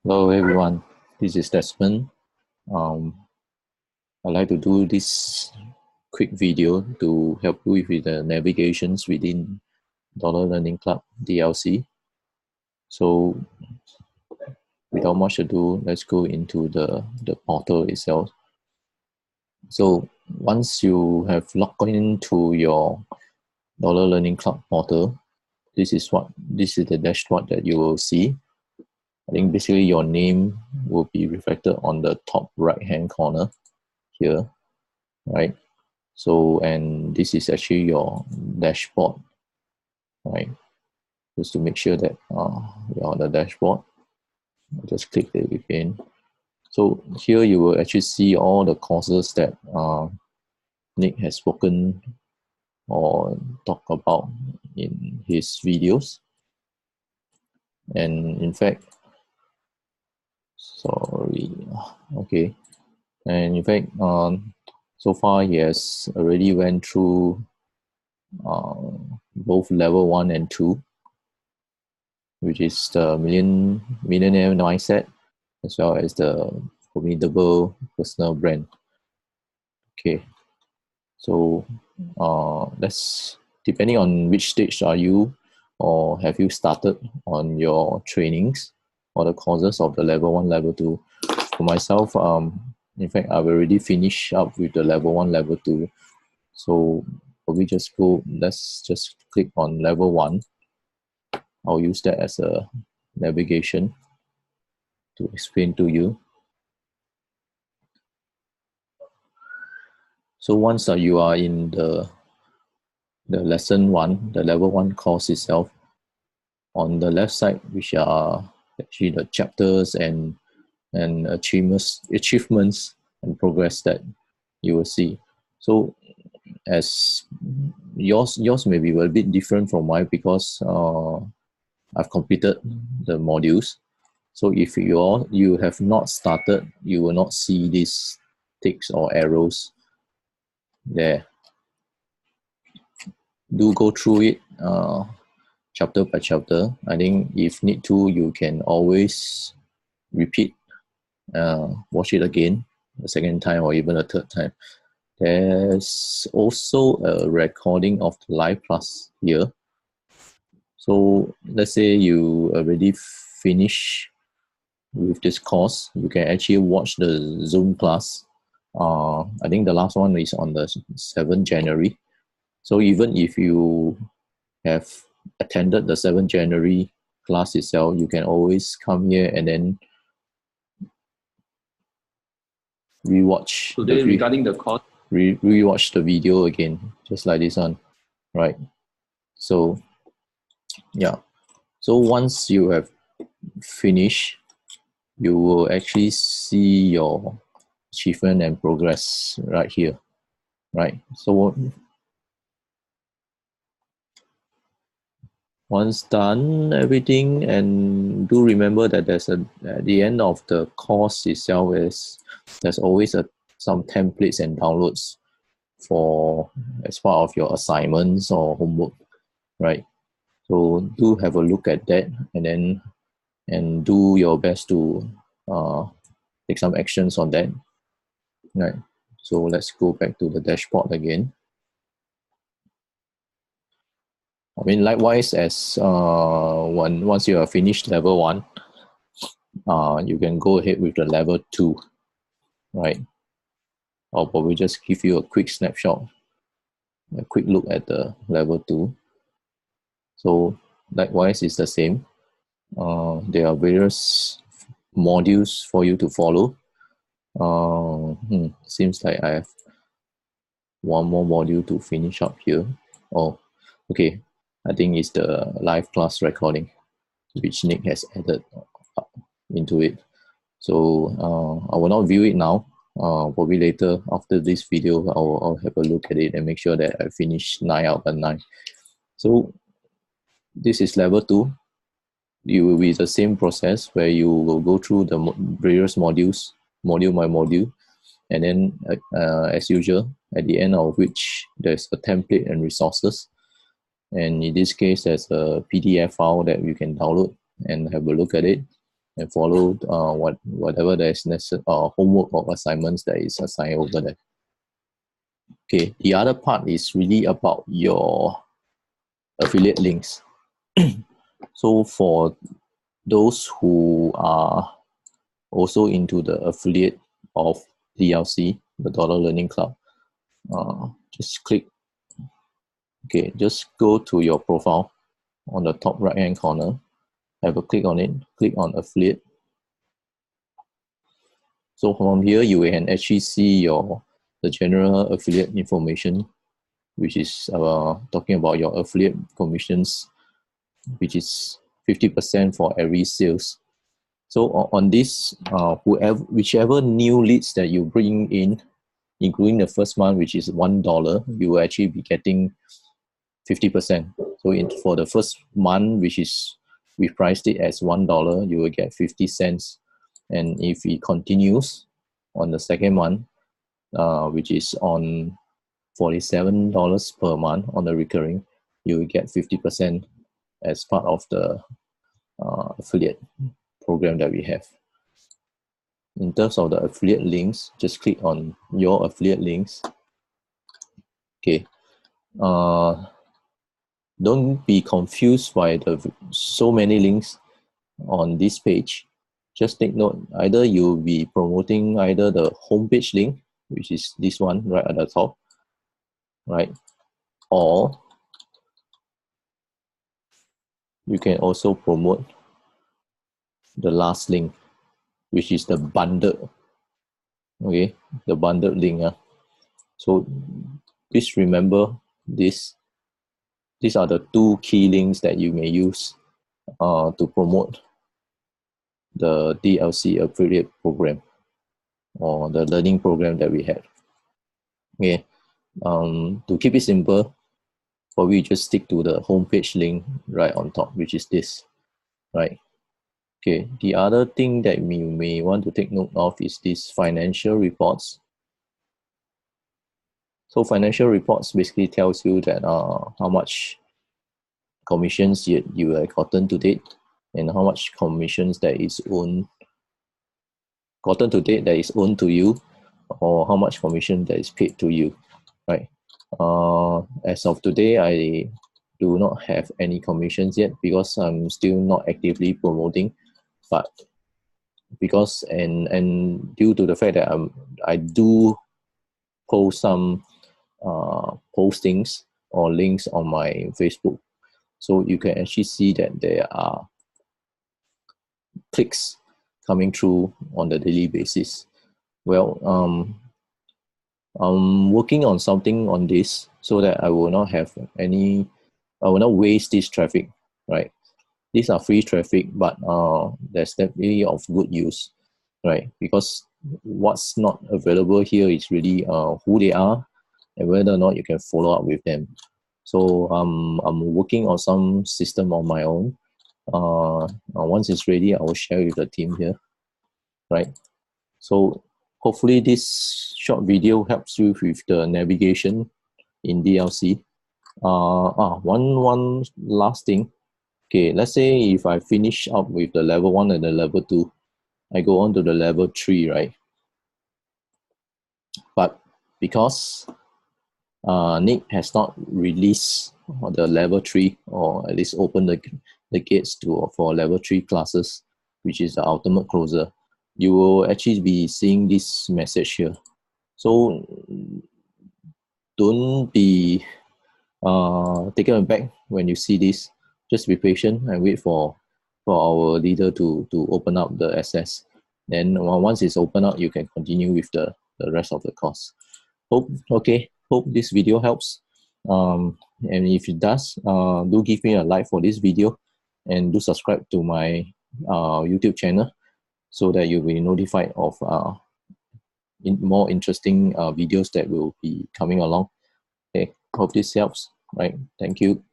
Hello everyone, this is Desmond. Um, I'd like to do this quick video to help you with the navigations within Dollar Learning Club DLC. So without much ado, let's go into the portal itself. So once you have logged into your Dollar Learning Club portal, this is the dashboard that you will see. I think basically your name will be reflected on the top right hand corner here, right? So, and this is actually your dashboard, right? Just to make sure that you're on the dashboard. I'll just click it again. So here you will actually see all the courses that Nick has spoken or talked about in his videos. And in fact, okay. And in fact, so far he has already went through both level 1 and 2, which is the millionaire mindset, as well as the formidable personal brand. Okay, so that's depending on which stage are you, or have you started on your trainings or the courses of the level 1, level 2. For myself, in fact, I've already finished up with the level 1, level 2. So let's just click on level 1. I'll use that as a navigation to explain to you. So once you are in the lesson 1, the level 1 course itself, on the left side, which are actually the chapters and achievements and progress that you will see. So as yours may be a bit different from mine, because I've completed the modules. So if you have not started, you will not see these ticks or arrows there. Do go through it chapter by chapter. I think if need to, you can always repeat, watch it again a second time or even a third time. There's also a recording of the live class here. So let's say you already finish with this course, you can actually watch the Zoom class. I think the last one is on the 7th January. So even if you have attended the 7th January class itself, you can always come here and then rewatch. Today regarding the course, rewatch the video again, just like this one, right? So yeah, so once you have finished, you will actually see your achievement and progress right here, right? So once done everything, and do remember that at the end of the course itself there's always some templates and downloads for as part of your assignments or homework, right? So do have a look at that, and do your best to take some actions on that, right? So let's go back to the dashboard again. I mean, likewise, as once you have finished level 1, you can go ahead with the level 2, right? I'll probably just give you a quick snapshot, a quick look at the level 2. So likewise, it's the same. There are various modules for you to follow. Seems like I have one more module to finish up here. Oh, okay. I think it's the live class recording, which Nick has added into it. So I will not view it now. Probably later after this video, I'll have a look at it and make sure that I finish 9 out of 9. So this is level 2. It will be the same process where you will go through the various modules, module by module, and then as usual, at the end of which there's a template and resources. And in this case, there's a PDF file that you can download and have a look at it. and follow whatever there is necessary homework or assignments that is assigned over there. Okay, the other part is really about your affiliate links. So for those who are also into the affiliate of DLC, the Dollar Learning Club, just click. Okay, just go to your profile on the top right hand corner, have a click on it, click on affiliate. So from here you can actually see the general affiliate information, which is talking about your affiliate commissions, which is 50% for every sales. So on this, whichever new leads that you bring in, including the first month, which is $1, you will actually be getting 50%. So for the first month, which is we priced it as $1, you will get 50 cents. And if it continues on the second month, which is on $47 per month on the recurring, you will get 50% as part of the affiliate program that we have. In terms of the affiliate links, just click on your affiliate links. Okay. Don't be confused by so many links on this page. Just take note, either you'll be promoting either the homepage link, which is this one right at the top, right? Or you can also promote the last link, which is the bundled, okay, the bundled link. So please remember this. These are the two key links that you may use to promote the DLC affiliate program or the learning program that we have. Okay, to keep it simple, probably just stick to the homepage link right on top, which is this, right? Okay, the other thing that you may want to take note of is these financial reports. So financial reports basically tells you that how much commissions you have gotten to date, and how much commissions that is gotten to date that is owed to you, or how much commission that is paid to you, right? As of today, I do not have any commissions yet because I'm still not actively promoting, but because and due to the fact that I do post some postings or links on my Facebook, so you can actually see that there are clicks coming through on the daily basis. Well, I'm working on something on this so that I will not waste this traffic, right? These are free traffic, but there's definitely of good use, right? Because what's not available here is really who they are and whether or not you can follow up with them. So I'm working on some system on my own. Once it's ready, I will share with the team here, right? So hopefully this short video helps you with the navigation in DLC. One last thing. Okay, let's say if I finish up with the level 1 and the level 2, I go on to the level 3, right? But because Nick has not released the level 3, or at least opened the gates for level 3 classes, which is the ultimate closer, you will actually be seeing this message here. So don't be taken aback when you see this. Just be patient and wait for our leader to open up the access. Then once it's open up, you can continue with the rest of the course. Hope this video helps. And if it does, do give me a like for this video, and do subscribe to my YouTube channel so that you'll be notified of more interesting videos that will be coming along. Okay, hope this helps. Right, thank you.